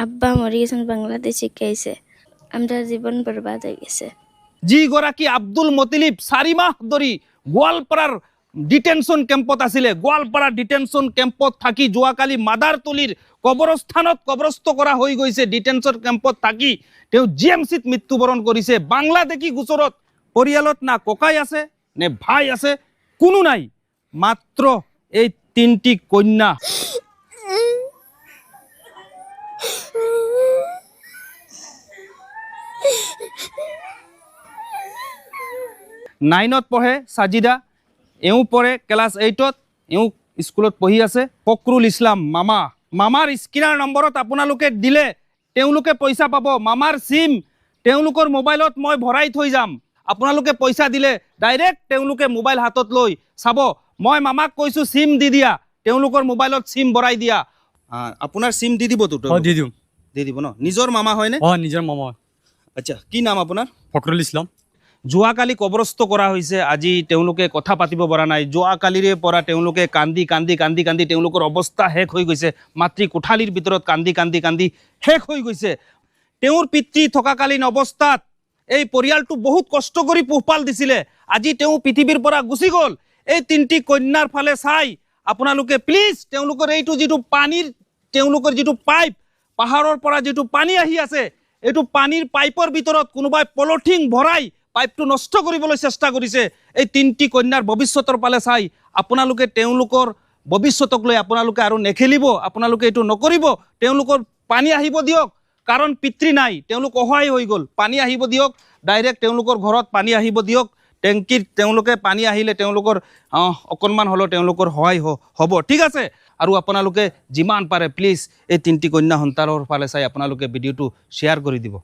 আব্বা মৰি গেছেন বাংলাদেশ শিকাইছে আমৰা জীবন বৰবাদ হয়ে গেছে যিগৰাকী আব্দুল মতিলিব 4 মাহ ধৰি গোৱালপাৰাৰ ডিটেনশ্যন কেম্পত আছিলে গোৱালপাৰা ডিটেনশ্যন কেম্পত থাকি যোৱাকালি মাদাৰতলিৰ কবৰস্থানত কবৰস্থ কৰা হৈ গৈছে ডিটেনশ্যন কেম্পত থাকি তেওঁ জিএমচিত মৃত্যুবৰণ কৰিছে বাংলাদেশী গোচৰত পৰিয়ালত না ককাই আছে নে ভাই আছে কোনো নাই মাত্ৰ এই তিনটি কন্যা নাইনত পঢ়ে সাজিদা এও পঢ়ে ক্লাস 8ত এও স্কুলত পঢ়ি আছে ফকৰুল ইছলাম মামা মামাৰ স্ক্ৰিনাৰ নম্বৰত আপোনালোকে দিলে তেওঁলোকে পইচা পাব মামাৰ সিম তেওঁলোকৰ মোবাইলত মই ভৰাই থৈ যাম আপোনালোকে পইচা দিলে ডাইৰেক্ট তেওঁলোকে মোবাইল হাতত লৈ চাব মই মামাক কৈছো সিম দি দিয়া তেওঁলোকৰ মোবাইলত সিম ভৰাই দিয়া আপোনাৰ সিম দি দিব তো দি দিম দি দিব ন নিজৰ মামা হয়নে নিজৰ মামা আচ্ছা কি নাম আপোনাৰ ফকৰুল ইছলাম যোৱাকালি কবৰস্থ কৰা হৈছে আজি তেওঁলোকে কথা পাতিব পৰা নাই যোৱাকালিৰে পৰা তেওঁলোকে কান্দি কান্দি কান্দি কান্দি তেওঁলোকৰ অৱস্থা শেষ হৈ গৈছে মাতৃ কোঠালিৰ ভিতৰত কান্দি কান্দি কান্দি শেষ হৈ গৈছে তেওঁৰ পিতৃ থকাকালীন অৱস্থাত এই পৰিয়ালটো বহুত কষ্ট কৰি পোহপাল দিছিলে আজি তেওঁ পৃথিৱীৰ পৰা গুচি গ'ল এই তিনটি কন্যাৰ ফালে চাই আপোনালোকে প্লিজ তেওঁলোকৰ এইটো যিটো পানীৰ তেওঁলোকৰ যিটো পাইপ পাহাৰৰ পৰা যিটো পানী আহি আছে এইটো পানীৰ পাইপৰ ভিতৰত কোনোবাই পলিথিন ভৰাই পাইপটো নষ্ট কৰিবলৈ চেষ্টা কৰিছে এই তিনটি কন্যাৰ ভৱিষ্যতৰ ফালে চাই আপোনালোকে তেওঁলোকৰ ভৱিষ্যতক লৈ আপোনালোকে আৰু নেখেলিব আপোনালোকে এইটো নকৰিব তেওঁলোকৰ পানী আহিব দিয়ক কাৰণ পিতৃ নাই তেওঁলোক অসহায় হৈ গ'ল পানী আহিব দিয়ক ডাইৰেক্ট তেওঁলোকৰ ঘৰত পানী আহিব দিয়ক টেংকিত তেওঁলোকে পানী আহিলে তেওঁলোকৰ অকণমান হ'লেও তেওঁলোকৰ সহায় হ'ব ঠিক আছে আৰু আপোনালোকে যিমান পাৰে প্লিজ এই তিনটি কন্যা সন্তানৰ ফালে চাই আপোনালোকে ভিডিঅ'টো শ্বেয়াৰ কৰি দিব